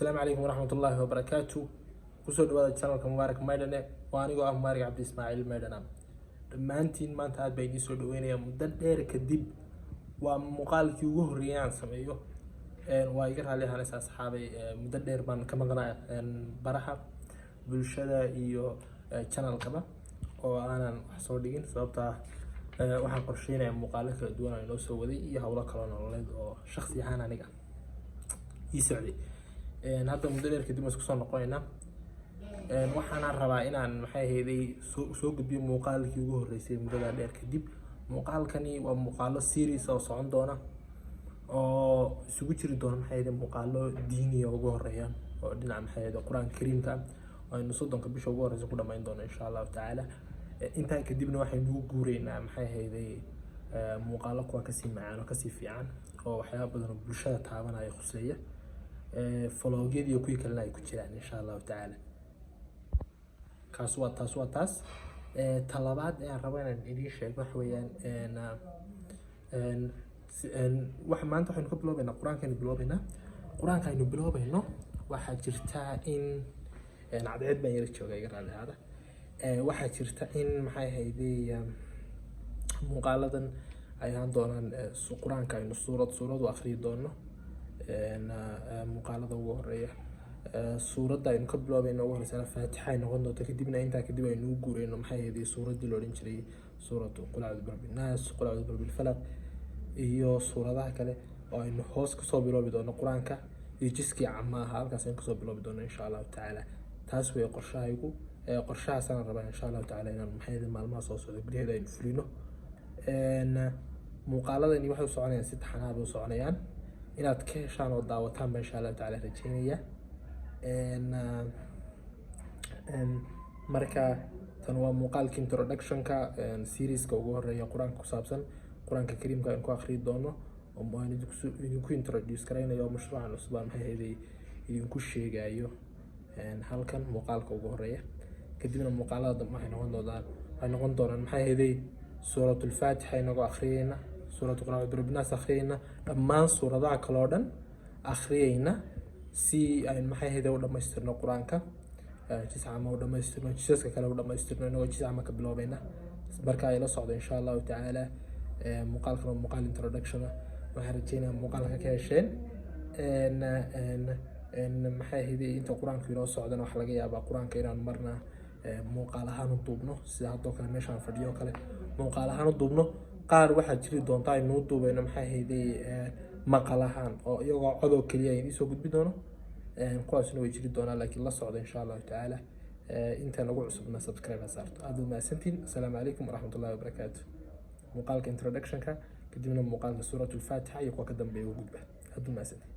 السلام عليكم ورحمة الله وبركاته. kusoo dhawaada channelka Mubaarak Maydhane waa anigoo ah Mubaarak Cabdi Ismaaciil Maydhane. Dhammaantiin maanta aad baan idin soo dhaweynayaa muddo dheer kadib. Waa muuqaalkii ugu horreeyay aan sameeyo. Waa iga raali ahaanaysaa asxaabay, muddo dheer baan ka maqnaa baraha bulshada iyo channelkaba oo aanan wax soo dhigin sababta waxaan qorsheynayaa muuqaalo kala duwan oo inoo soo waday iyo hawlo kale nololeed oo shakhsi ahaan aniga ii socday. hadda muddo dheer kadib isku soo noqonaynaa. waxaan rabaa inaan soo gudbiyo muuqaalkii ugu horreysay muddada dheer kadib. muuqaalkani waa muuqaalo series oo socon doona oo isugu jiri doona muuqaalo diini ugu horeeya oo dhinaca quraanka kariimka oo aynu 30 bisha ugu horeysa ku dhameyn doono insha Allah taala. intaa kadibna waxaynu u guureynaa muuqaalo kuwa kasii macaan oo kasii fiican oo waxyaabo badan oo bulshada taabanaya khuseeya فلوجيد يكوي كلنا يكوتشران إن شاء الله تعالى. كاسوات تاس طلبات ربنا نديش بحويان واحد ما أنتوا حنكون بلوبنا قرآن كان بلوبنا قرآن كان بلوبنا واحد جرتا إن عدد ما يرتشوا غير على هذا واحد جرتا إن محي هيدي مقالة أي عندنا قرآن كان صورة وآخرين دونا muuqaalada ugu horeeya suuradda aynu ka bilaabayno ugu horeysa Faatixa ay noqon doonto kadibna intaa kadib aynu u guureyno suuradii loo oran jiray suuratu qul a'uudhu birabbil naas qul a'uudhu birabbil falaq iyo suuradaha kale oo aynu hoos ka soo bilaabi doono quraanka iyo jiskii camaha halkaas aynu ka soo bilaabi doono insha Allah taala. taas way qorshahaygu qorshahaasana rabaa insha Allah taala inaan maalmaha soo socdo gudaheeda aynu fulino. muuqaaladani waxay u soconayaan si taxanaad u soconayaan inaad ka heshaan oo daawataan insha Allah taala rajeynaya. marka tan waa muuqaalka introduction-ka series-ka ugu horeeya quraanka ku saabsan quraanka kariimka aan ku akhriyo doono oo aan idinku introduce karaynayo mashruucan cusub aan idinku sheegayo halkan muuqaalka ugu horeeya. kadibna muuqaalada dambe waxay noqon doonaan suuratul Faatixa inagoo akhriyayna سورة قرآن برب الناس أخرينا لما سورة ذا كلودن أخرينا سي أي محي هذا ولا ما يسترنا القرآن كا تسعة ما ولا ما يسترنا تسعة كلا ولا ما يسترنا إنه تسعة ما قبلوا بينا بركة إلى صعد إن شاء الله تعالى. مقال introduction وحرجينا مقال كاشين إن محي هذا أنت القرآن كيلو صعدنا وحلقة يا قرآن كيران مرنا مقالها نطوبنا سيادة كلام مشان فيديو كله مقالها نطوبنا qaar waxa jiri doonta inuu duubayno maqalahan oo iyagoo codoo kaliya ay soo gudbi doono kuwaasna way jiri doonaa laakiin la socdo insha Allah taala. inta nagu cusubna subscribe saarto aad u maasantiin. assalaamu calaykum waraxmatullaahi wabarakaatuh. muuqaalka introduction-ka kadibna muuqaalka suuratul Faatixa iyo kuwa ka dambeeya u gudba aad u maasantiin.